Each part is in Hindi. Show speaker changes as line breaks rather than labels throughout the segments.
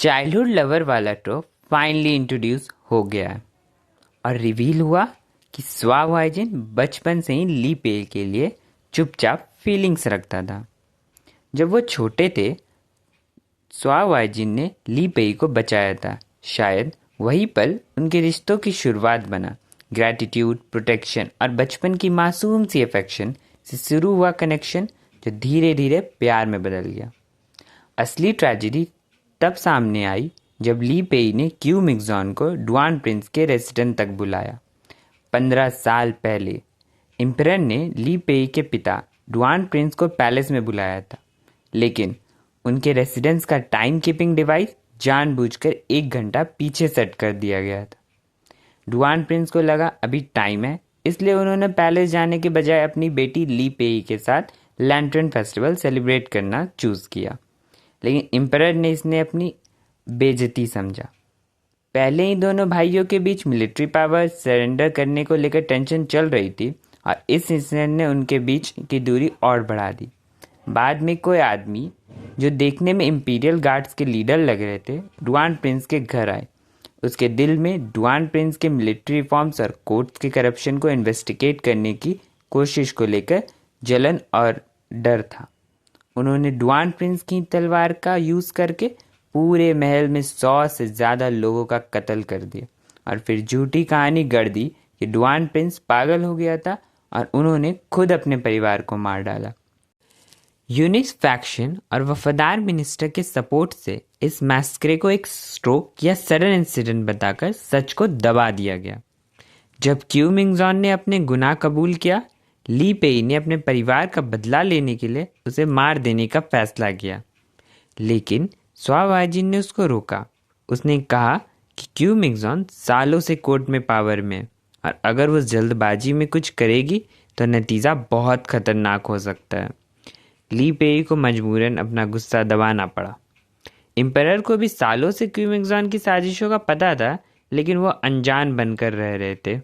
चाइल्डहुड लवर वाला ट्रोप फाइनली इंट्रोड्यूस हो गया है और रिवील हुआ कि स्वाभाइजिन बचपन से ही ली पेई के लिए चुपचाप फीलिंग्स रखता था। जब वो छोटे थे स्वाभाइजिन ने ली पेई को बचाया था। शायद वही पल उनके रिश्तों की शुरुआत बना। ग्रैटिट्यूड, प्रोटेक्शन और बचपन की मासूम सी अफेक्शन से शुरू हुआ कनेक्शन जो धीरे धीरे प्यार में बदल गया। असली ट्रेजेडी तब सामने आई जब ली पेई ने क्यू मिक्सॉन को डुआन प्रिंस के रेसिडेंट तक बुलाया। 15 साल पहले एम्परर ने ली पेई के पिता डुआन प्रिंस को पैलेस में बुलाया था, लेकिन उनके रेसिडेंस का टाइम कीपिंग डिवाइस जानबूझकर 1 घंटा पीछे सेट कर दिया गया था। डुआन प्रिंस को लगा अभी टाइम है, इसलिए उन्होंने पैलेस जाने के बजाय अपनी बेटी ली पेई के साथ लैंटर्न फेस्टिवल सेलिब्रेट करना चूज़ किया। लेकिन एम्परर ने इसने अपनी बेइज्जती समझा। पहले ही दोनों भाइयों के बीच मिलिट्री पावर सरेंडर करने को लेकर टेंशन चल रही थी और इस इंसिडेंट ने उनके बीच की दूरी और बढ़ा दी। बाद में कोई आदमी जो देखने में इंपीरियल गार्ड्स के लीडर लग रहे थे डुआन प्रिंस के घर आए। उसके दिल में डुआन प्रिंस के मिलिट्री रिफॉर्म्स और कोर्ट्स के करप्शन को इन्वेस्टिगेट करने की कोशिश को लेकर जलन और डर था। उन्होंने डुआन प्रिंस की तलवार का यूज़ करके पूरे महल में 100 से ज़्यादा लोगों का कत्ल कर दिया और फिर झूठी कहानी गढ़ दी कि डुआन प्रिंस पागल हो गया था और उन्होंने खुद अपने परिवार को मार डाला। यूनिस फैक्शन और वफादार मिनिस्टर के सपोर्ट से इस मैस्करे को एक स्ट्रोक या सडन इंसिडेंट बताकर सच को दबा दिया गया। जब क्यू मिंगजॉन ने अपने गुनाह कबूल किया, ली पेई ने अपने परिवार का बदला लेने के लिए उसे मार देने का फैसला किया, लेकिन स्वाभाइजिन ने उसको रोका। उसने कहा कि क्यू मिंगजॉन सालों से कोर्ट में पावर में है और अगर वो जल्दबाजी में कुछ करेगी तो नतीजा बहुत खतरनाक हो सकता है। ली पेई को मजबूरन अपना गुस्सा दबाना पड़ा। एम्परर को भी सालों से क्यू मिंगजॉन की साजिशों का पता था, लेकिन वो अनजान बनकर रह रहे थे,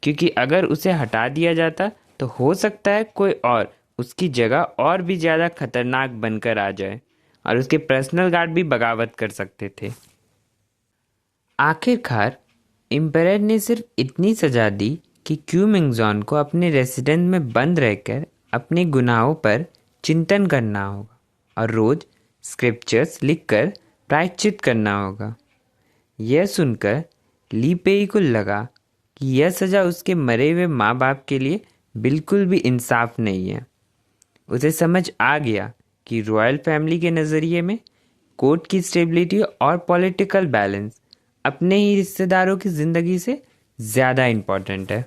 क्योंकि अगर उसे हटा दिया जाता तो हो सकता है कोई और उसकी जगह और भी ज़्यादा खतरनाक बनकर आ जाए और उसके पर्सनल गार्ड भी बगावत कर सकते थे। आखिरकार एम्परर ने सिर्फ इतनी सज़ा दी कि क्यू मिंगजॉन को अपने रेसिडेंस में बंद रहकर अपने गुनाहों पर चिंतन करना होगा और रोज़ स्क्रिप्चर्स लिखकर प्रायश्चित करना होगा। यह सुनकर ली पेई को लगा कि यह सज़ा उसके मरे हुए माँ बाप के लिए बिल्कुल भी इंसाफ नहीं है। उसे समझ आ गया कि रॉयल फैमिली के नज़रिए में कोर्ट की स्टेबिलिटी और पॉलिटिकल बैलेंस अपने ही रिश्तेदारों की ज़िंदगी से ज़्यादा इम्पॉर्टेंट है।